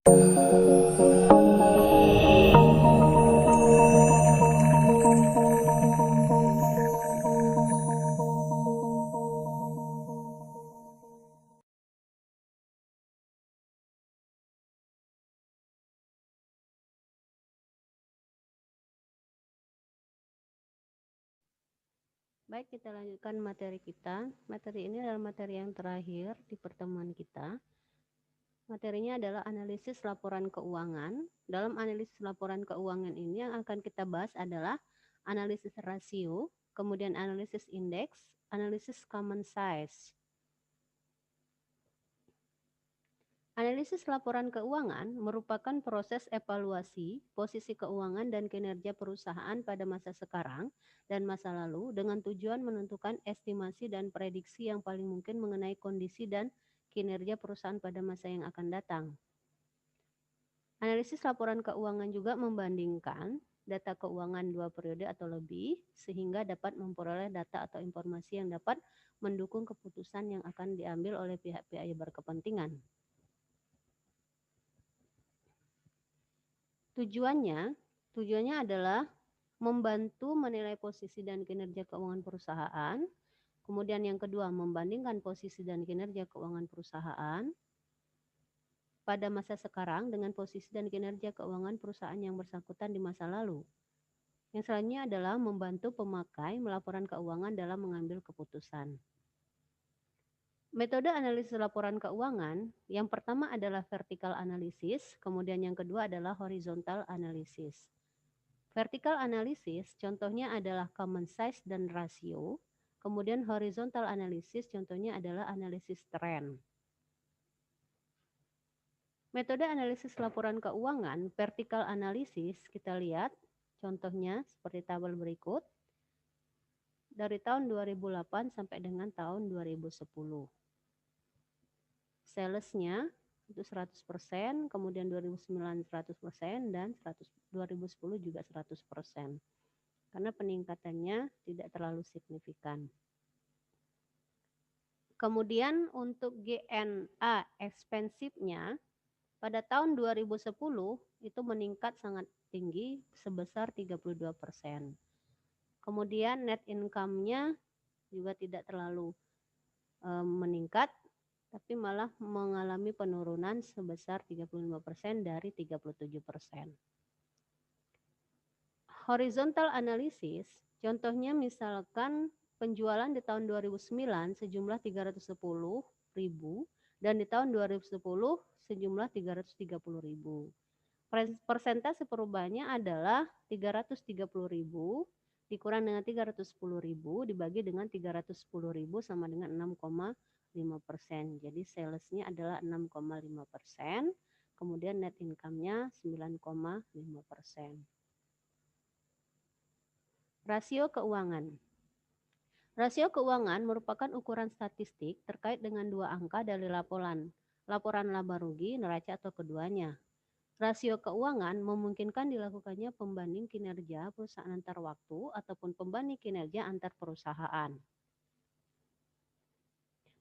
Baik, kita lanjutkan materi kita. Materi ini adalah materi yang terakhir di pertemuan kita. Materinya adalah analisis laporan keuangan. Dalam analisis laporan keuangan ini yang akan kita bahas adalah analisis rasio, kemudian analisis indeks, analisis common size. Analisis laporan keuangan merupakan proses evaluasi posisi keuangan dan kinerja perusahaan pada masa sekarang dan masa lalu dengan tujuan menentukan estimasi dan prediksi yang paling mungkin mengenai kondisi dan kinerja perusahaan pada masa yang akan datang. Analisis laporan keuangan juga membandingkan data keuangan 2 periode atau lebih sehingga dapat memperoleh data atau informasi yang dapat mendukung keputusan yang akan diambil oleh pihak-pihak yang berkepentingan. Tujuannya adalah membantu menilai posisi dan kinerja keuangan perusahaan. Kemudian yang kedua, membandingkan posisi dan kinerja keuangan perusahaan pada masa sekarang dengan posisi dan kinerja keuangan perusahaan yang bersangkutan di masa lalu. Yang selanjutnya adalah membantu pemakai melaporkan keuangan dalam mengambil keputusan. Metode analisis laporan keuangan, yang pertama adalah vertical analysis, kemudian yang kedua adalah horizontal analysis. Vertical analysis contohnya adalah common size dan rasio, kemudian horizontal analysis contohnya adalah analisis tren. Metode analisis laporan keuangan, vertical analysis, kita lihat contohnya seperti tabel berikut. Dari tahun 2008 sampai dengan tahun 2010. Salesnya itu 100%, kemudian 2009 100%, dan 2010 juga 100%. Karena peningkatannya tidak terlalu signifikan. Kemudian untuk GNA expensifnya pada tahun 2010 itu meningkat sangat tinggi sebesar 32%. Kemudian net income-nya juga tidak terlalu meningkat, tapi malah mengalami penurunan sebesar 35% dari 37%. Horizontal analysis, contohnya misalkan penjualan di tahun 2009 sejumlah 310.000 dan di tahun 2010 sejumlah 330.000. Persentase perubahannya adalah 330.000 dikurang dengan 310.000 dibagi dengan 310.000 sama dengan 6,5%. Jadi salesnya adalah 6,5%, kemudian net income-nya 9,5%. Rasio keuangan. Rasio keuangan merupakan ukuran statistik terkait dengan dua angka dari laporan laba rugi, neraca atau keduanya. Rasio keuangan memungkinkan dilakukannya pembanding kinerja perusahaan antar waktu ataupun pembanding kinerja antar perusahaan.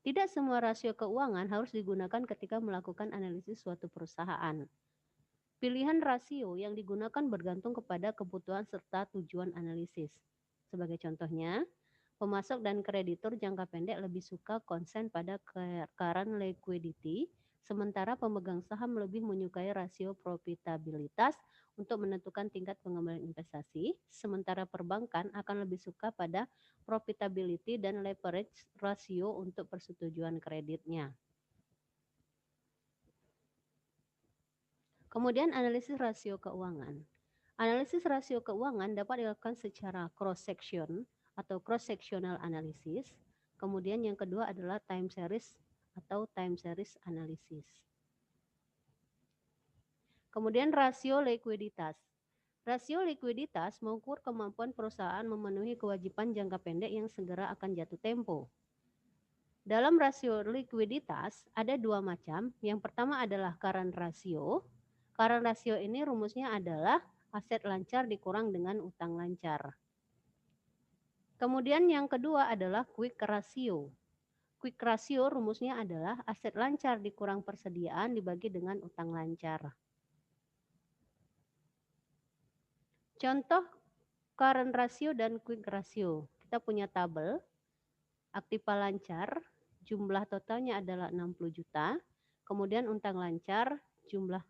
Tidak semua rasio keuangan harus digunakan ketika melakukan analisis suatu perusahaan. Pilihan rasio yang digunakan bergantung kepada kebutuhan serta tujuan analisis. Sebagai contohnya, pemasok dan kreditur jangka pendek lebih suka konsen pada current liquidity, sementara pemegang saham lebih menyukai rasio profitabilitas untuk menentukan tingkat pengembalian investasi, sementara perbankan akan lebih suka pada profitability dan leverage ratio untuk persetujuan kreditnya. Kemudian analisis rasio keuangan. Analisis rasio keuangan dapat dilakukan secara cross-section atau cross-sectional analysis. Kemudian yang kedua adalah time series atau time series analysis. Kemudian rasio likuiditas. Rasio likuiditas mengukur kemampuan perusahaan memenuhi kewajiban jangka pendek yang segera akan jatuh tempo. Dalam rasio likuiditas ada dua macam. Yang pertama adalah current ratio. Current ratio ini rumusnya adalah aset lancar dikurang dengan utang lancar. Kemudian yang kedua adalah quick ratio. Quick ratio rumusnya adalah aset lancar dikurang persediaan dibagi dengan utang lancar. Contoh current ratio dan quick ratio. Kita punya tabel, aktiva lancar, jumlah totalnya adalah 60 juta, kemudian utang lancar, jumlah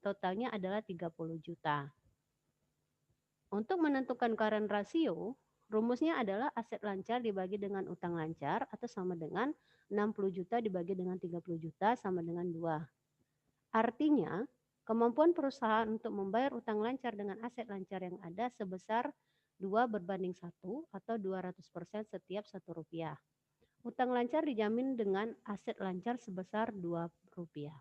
totalnya adalah 30 juta. Untuk menentukan current ratio, rumusnya adalah aset lancar dibagi dengan utang lancar atau sama dengan 60 juta dibagi dengan 30 juta sama dengan 2. Artinya, kemampuan perusahaan untuk membayar utang lancar dengan aset lancar yang ada sebesar 2:1 atau 200% setiap Rp1. Utang lancar dijamin dengan aset lancar sebesar Rp2.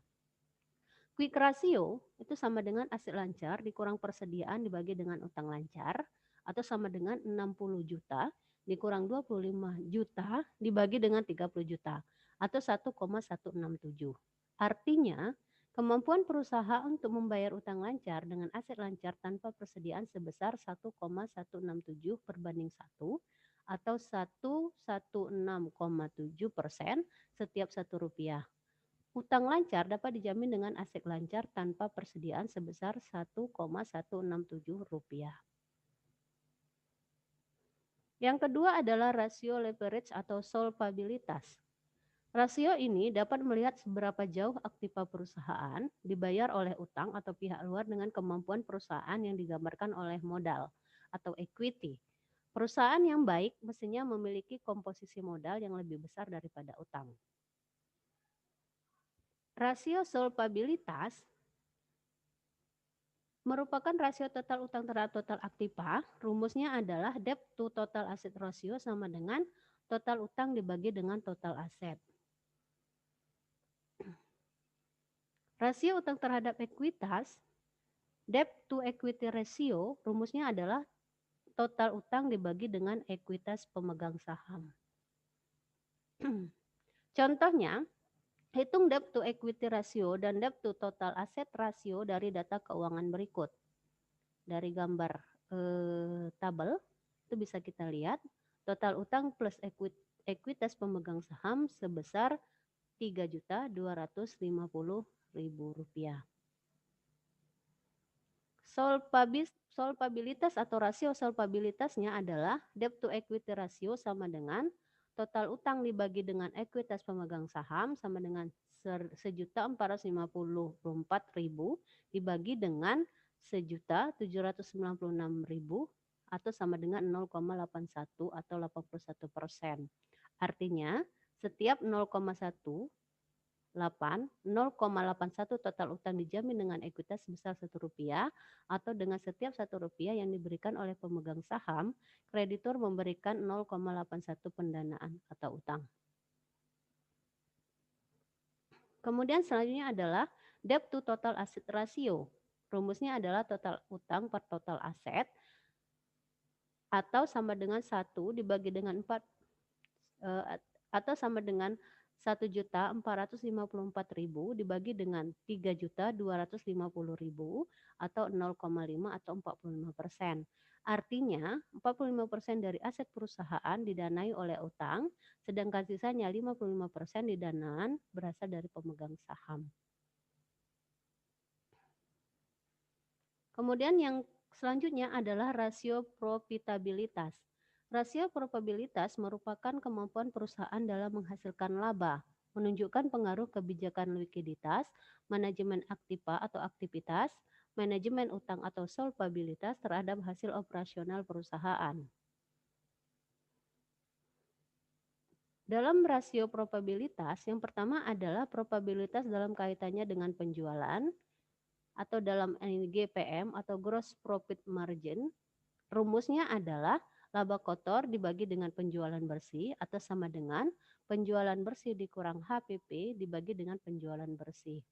Quick ratio itu sama dengan aset lancar dikurang persediaan dibagi dengan utang lancar atau sama dengan 60 juta dikurang 25 juta dibagi dengan 30 juta atau 1,167. Artinya, kemampuan perusahaan untuk membayar utang lancar dengan aset lancar tanpa persediaan sebesar 1,167/1 atau 116,7% setiap Rp1. Utang lancar dapat dijamin dengan aset lancar tanpa persediaan sebesar Rp1,167. Yang kedua adalah rasio leverage atau solvabilitas. Rasio ini dapat melihat seberapa jauh aktiva perusahaan dibayar oleh utang atau pihak luar dengan kemampuan perusahaan yang digambarkan oleh modal atau equity. Perusahaan yang baik mestinya memiliki komposisi modal yang lebih besar daripada utang. Rasio solvabilitas merupakan rasio total utang terhadap total aktiva. Rumusnya adalah debt to total asset ratio sama dengan total utang dibagi dengan total aset. Rasio utang terhadap ekuitas, debt to equity ratio, rumusnya adalah total utang dibagi dengan ekuitas pemegang saham. Contohnya, hitung debt to equity ratio dan debt to total asset ratio dari data keuangan berikut. Dari gambar tabel, itu bisa kita lihat total utang plus ekuitas pemegang saham sebesar Rp3.250.000. Solvabilitas atau rasio solvabilitasnya adalah debt to equity ratio sama dengan total utang dibagi dengan ekuitas pemegang saham sama dengan 1.454.000 dibagi dengan 1.796.000 atau sama dengan 0,81 atau 81%. Artinya setiap 0,1 0,81 total utang dijamin dengan ekuitas sebesar Rp1 atau dengan setiap Rp1 yang diberikan oleh pemegang saham, kreditur memberikan 0,81 pendanaan atau utang. Kemudian selanjutnya adalah debt to total asset ratio. Rumusnya adalah total utang per total aset atau sama dengan 1 dibagi dengan 4 atau sama dengan 1.454.000 dibagi dengan 3.250.000 atau 0,5 atau 45%. Artinya 45% dari aset perusahaan didanai oleh utang, sedangkan sisanya 55% didanaan berasal dari pemegang saham. Kemudian yang selanjutnya adalah rasio profitabilitas. Rasio probabilitas merupakan kemampuan perusahaan dalam menghasilkan laba, menunjukkan pengaruh kebijakan likuiditas, manajemen aktiva atau aktivitas, manajemen utang atau solvabilitas terhadap hasil operasional perusahaan. Dalam rasio probabilitas, yang pertama adalah probabilitas dalam kaitannya dengan penjualan, atau dalam GPM atau gross profit margin. Rumusnya adalah laba kotor dibagi dengan penjualan bersih atau sama dengan penjualan bersih dikurang HPP dibagi dengan penjualan bersih.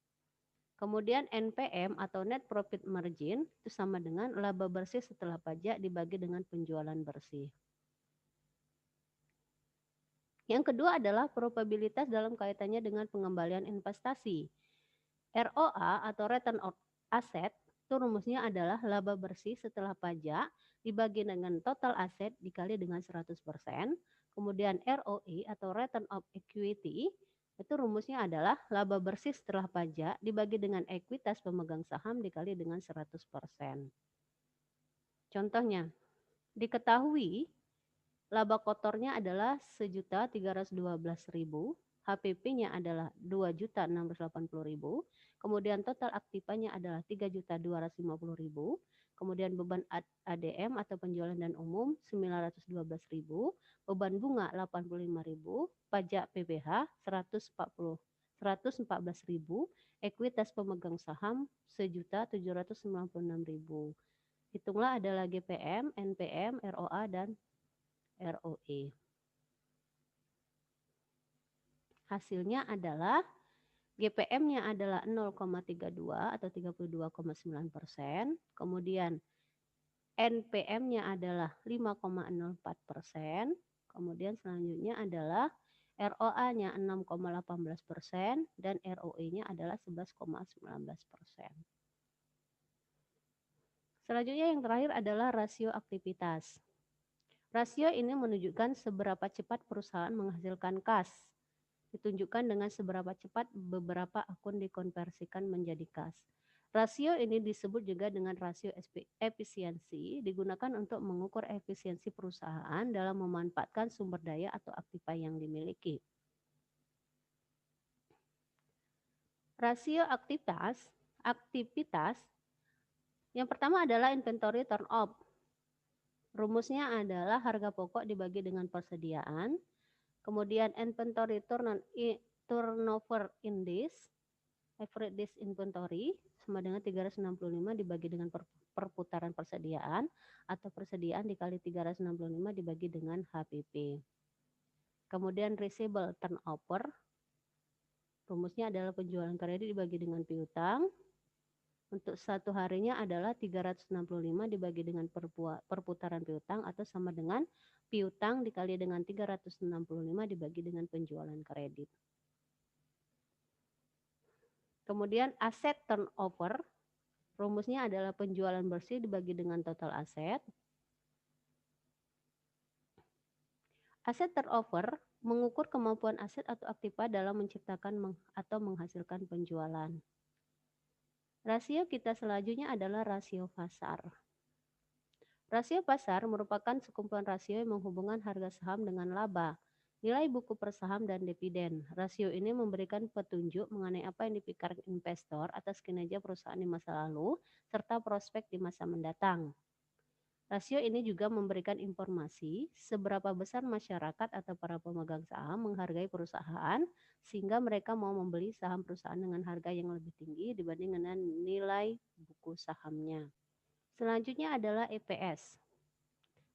Kemudian NPM atau net profit margin itu sama dengan laba bersih setelah pajak dibagi dengan penjualan bersih. Yang kedua adalah probabilitas dalam kaitannya dengan pengembalian investasi. ROA atau return on asset itu rumusnya adalah laba bersih setelah pajak dibagi dengan total aset dikali dengan 100% Kemudian ROE atau Return of Equity itu rumusnya adalah laba bersih setelah pajak dibagi dengan ekuitas pemegang saham dikali dengan 100%. Contohnya, diketahui laba kotornya adalah 1.312.000, HPP-nya adalah 2.680.000, kemudian total aktifanya adalah 3.250.000, kemudian beban ADM atau penjualan dan umum 912.000, beban bunga 85.000, pajak PPh 114.000, ekuitas pemegang saham 1.796.000. Hitunglah adalah GPM, NPM, ROA, dan ROE. Hasilnya adalah GPM-nya adalah 0,32 atau 32,9%, kemudian NPM-nya adalah 5,04%, kemudian selanjutnya adalah ROA-nya 6,18% dan ROE-nya adalah 11,19%. Selanjutnya yang terakhir adalah rasio aktivitas. Rasio ini menunjukkan seberapa cepat perusahaan menghasilkan kas. Ditunjukkan dengan seberapa cepat beberapa akun dikonversikan menjadi kas. Rasio ini disebut juga dengan rasio efisiensi, digunakan untuk mengukur efisiensi perusahaan dalam memanfaatkan sumber daya atau aktiva yang dimiliki. Rasio aktivitas yang pertama adalah inventory turnover. Rumusnya adalah harga pokok dibagi dengan persediaan. Kemudian inventory turnover index, average days inventory sama dengan 365 dibagi dengan perputaran persediaan atau persediaan dikali 365 dibagi dengan HPP. Kemudian receivable turnover, rumusnya adalah penjualan kredit dibagi dengan piutang. Untuk satu harinya adalah 365 dibagi dengan perputaran piutang atau sama dengan piutang dikali dengan 365 dibagi dengan penjualan kredit. Kemudian aset turnover, rumusnya adalah penjualan bersih dibagi dengan total aset. Aset turnover mengukur kemampuan aset atau aktiva dalam menciptakan atau menghasilkan penjualan. Rasio kita selanjutnya adalah rasio pasar. Rasio pasar merupakan sekumpulan rasio yang menghubungkan harga saham dengan laba, nilai buku per saham, dan dividen. Rasio ini memberikan petunjuk mengenai apa yang dipikirkan investor atas kinerja perusahaan di masa lalu, serta prospek di masa mendatang. Rasio ini juga memberikan informasi seberapa besar masyarakat atau para pemegang saham menghargai perusahaan, sehingga mereka mau membeli saham perusahaan dengan harga yang lebih tinggi dibanding dengan nilai buku sahamnya. Selanjutnya adalah EPS.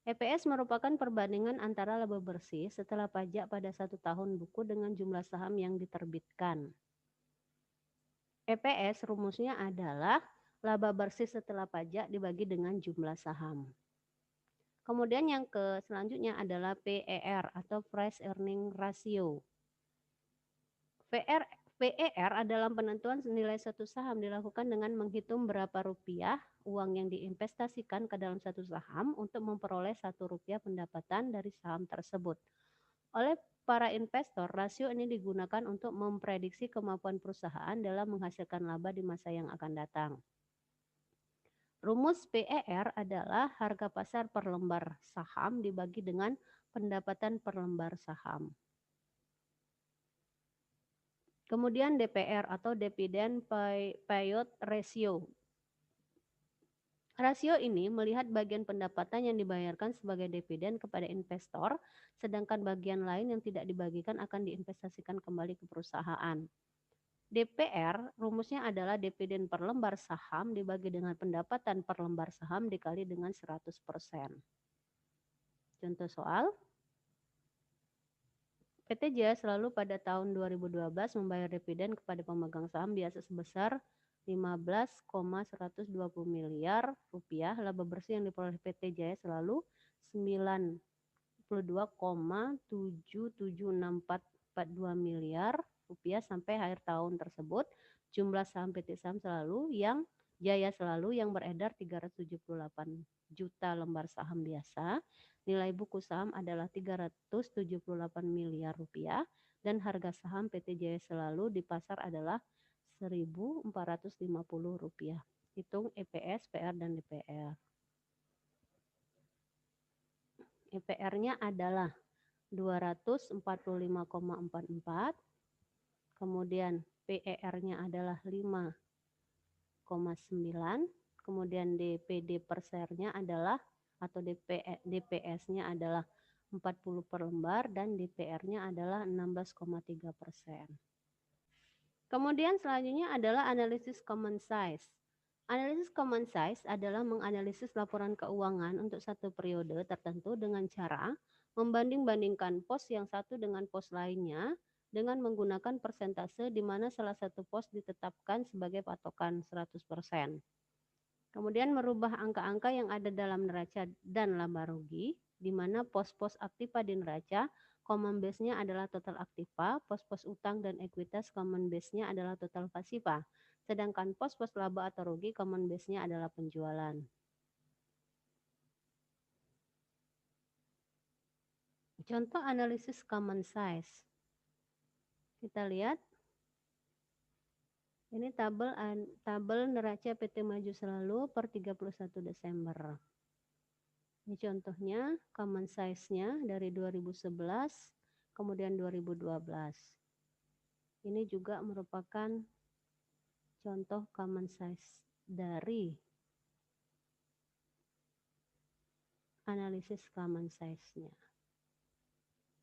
EPS merupakan perbandingan antara laba bersih setelah pajak pada 1 tahun buku dengan jumlah saham yang diterbitkan. EPS rumusnya adalah laba bersih setelah pajak dibagi dengan jumlah saham. Kemudian yang selanjutnya adalah PER atau Price Earning Ratio. PER adalah penentuan nilai suatu saham dilakukan dengan menghitung berapa rupiah uang yang diinvestasikan ke dalam satu saham untuk memperoleh 1 rupiah pendapatan dari saham tersebut. Oleh para investor, rasio ini digunakan untuk memprediksi kemampuan perusahaan dalam menghasilkan laba di masa yang akan datang. Rumus PER adalah harga pasar per lembar saham dibagi dengan pendapatan per lembar saham. Kemudian DPR atau Dividend Payout Ratio. Rasio ini melihat bagian pendapatan yang dibayarkan sebagai dividen kepada investor, sedangkan bagian lain yang tidak dibagikan akan diinvestasikan kembali ke perusahaan. DPR rumusnya adalah dividen per lembar saham dibagi dengan pendapatan per lembar saham dikali dengan 100%. Contoh soal. PT Jaya Selalu pada tahun 2012 membayar dividen kepada pemegang saham biasa sebesar 15,120 miliar rupiah. Laba bersih yang diperoleh PT Jaya Selalu 92,77642 miliar rupiah sampai akhir tahun tersebut. jumlah saham PT Saham Selalu yang Jaya Selalu yang beredar 378 juta lembar saham biasa. Nilai buku saham adalah 378 miliar rupiah dan harga saham PT Jaya Selalu di pasar adalah 1.450 rupiah. Hitung EPS, PR, dan DPR. EPR-nya adalah 245,44, kemudian PER-nya adalah 5,9, kemudian DPD per share-nya adalah atau DPS-nya adalah 40 per lembar dan DPR-nya adalah 16,3%. Kemudian selanjutnya adalah analisis common size. Analisis common size adalah menganalisis laporan keuangan untuk satu periode tertentu dengan cara membanding-bandingkan pos yang satu dengan pos lainnya dengan menggunakan persentase di mana salah satu pos ditetapkan sebagai patokan 100%. Kemudian merubah angka-angka yang ada dalam neraca dan laba rugi, di mana pos-pos aktiva di neraca common base-nya adalah total aktiva, pos-pos utang dan ekuitas common base-nya adalah total pasiva, sedangkan pos-pos laba atau rugi common base-nya adalah penjualan. Contoh analisis common size. Kita lihat. Ini tabel neraca PT Maju Selalu per 31 Desember. Ini contohnya common size-nya dari 2011 kemudian 2012. Ini juga merupakan contoh common size dari analisis common size-nya.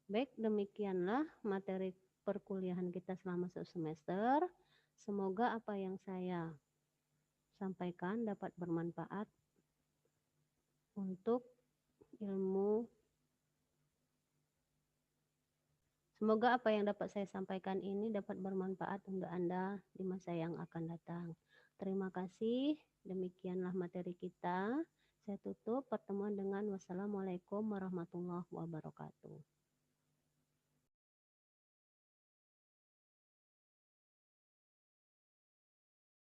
Baik, demikianlah materi perkuliahan kita selama satu semester. Semoga apa yang saya sampaikan dapat bermanfaat untuk ilmu. Semoga apa yang dapat saya sampaikan ini dapat bermanfaat untuk Anda di masa yang akan datang. Terima kasih. Demikianlah materi kita. Saya tutup pertemuan dengan wassalamualaikum warahmatullahi wabarakatuh.